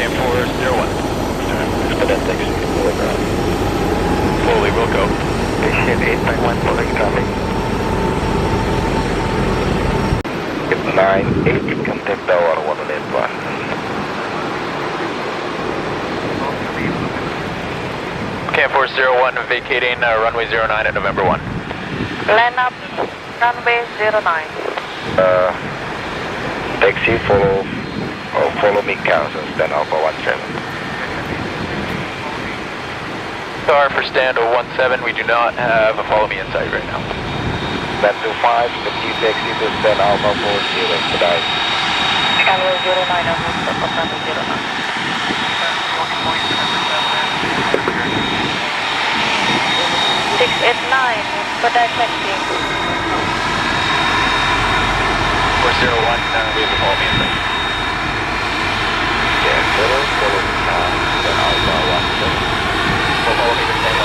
Cam 401. Expedite taxi, Fully, we'll go. Station 891 following traffic. 98, contact tower 181. Cam 401 vacating runway 09 at November 1. Line up, runway 09. Taxi follow me cancel, stand Alpha 17. Sorry for stand 17, we do not have a follow me in sight right now. Stand 25, the taxi to stand Alpha 40, expedite. Runway 09, over, stop up runway 09. 689, expedite taxi. 401, we have a follow me in sight. Follow me now, stand Alpha 17. We'll follow me to stand 17.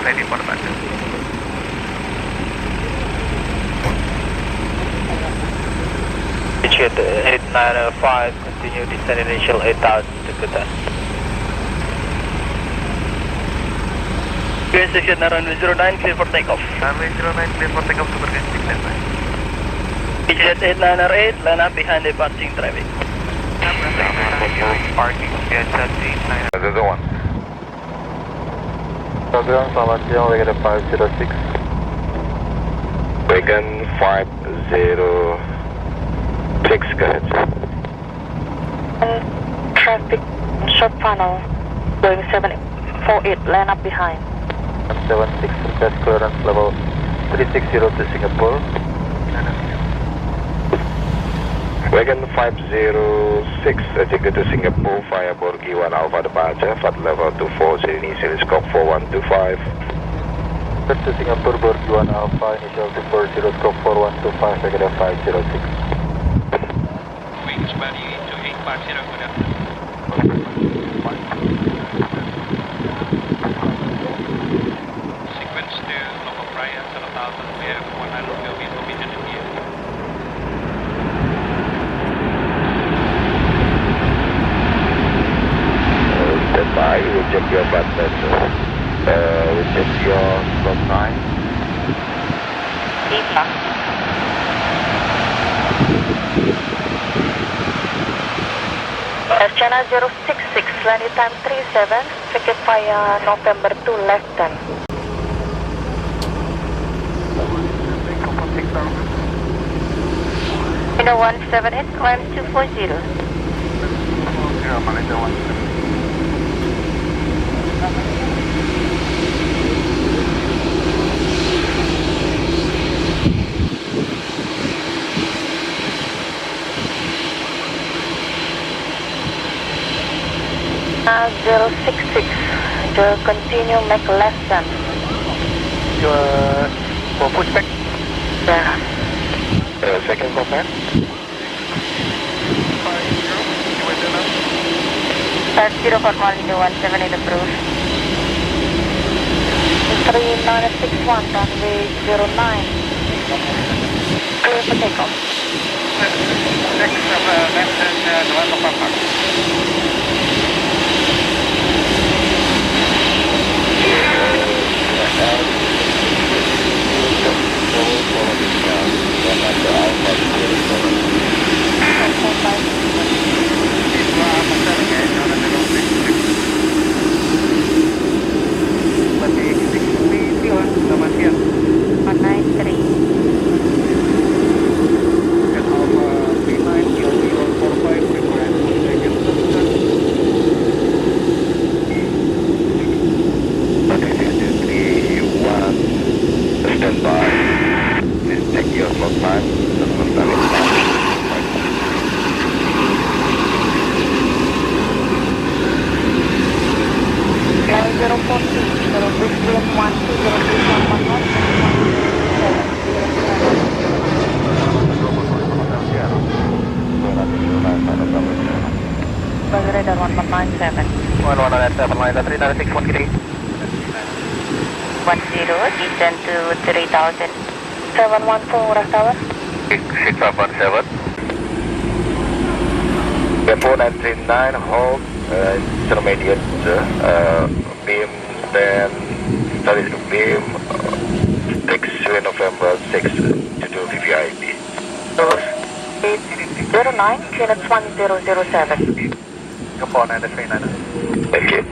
Ready for departure. Initiate 895, continue descent initial 8000 to Kuta. Green station runway 09, clear for takeoff. Runway 09, clear for takeoff, super green 689. Jet 8908, line up behind the passing traffic. Parking, jet 89. That's the one. Selamat siang, Wagon 506. Wagon 506, go ahead, sir. Traffic short funnel, Boeing 748, line up behind. 76, test clearance level 360 to Singapore. Wagon 506, execute to Singapore via Borgi 1 Alpha departure, flight level 24, initial scope 4125. Set to Singapore, Borgi 1 Alpha, initial 240, scope 4125, Wagon 506. Wings Bali to 850, good afternoon. Sequence to local prior, 7,000, we have 100 will be permitted in here. Standby, we'll check your blood pressure. We'll check your slot time. Deepa. Channel 066, landing time 37, ticket via November 2, left turn. Window 178, climb 240. Malaysia 1. 066, to continue make left turn. For pushback? Yeah. Second command? 0 for calling the 178 approach. 3961, runway 09. Clear for takeoff. Next, left and November Papa. Bali radar 1197. 1197, line 396, 1 10, descend to 3000. 714 Murah Tower. 6517. Yeah, 4939, hold, intermediate, beam, then, beam, 6 November 6 to do VVIP. 809, QNX 1007. Singapore 9399. Thank you.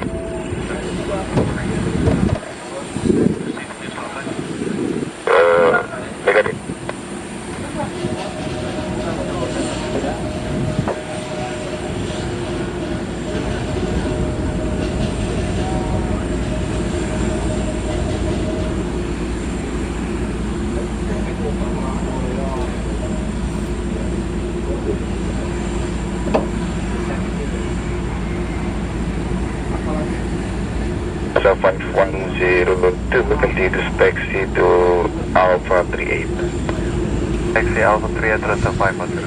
Negative. So 5102, continue to taxi to Alpha 38. Taxi Alpha 3 address 510.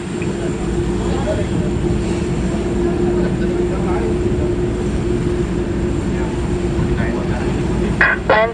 Line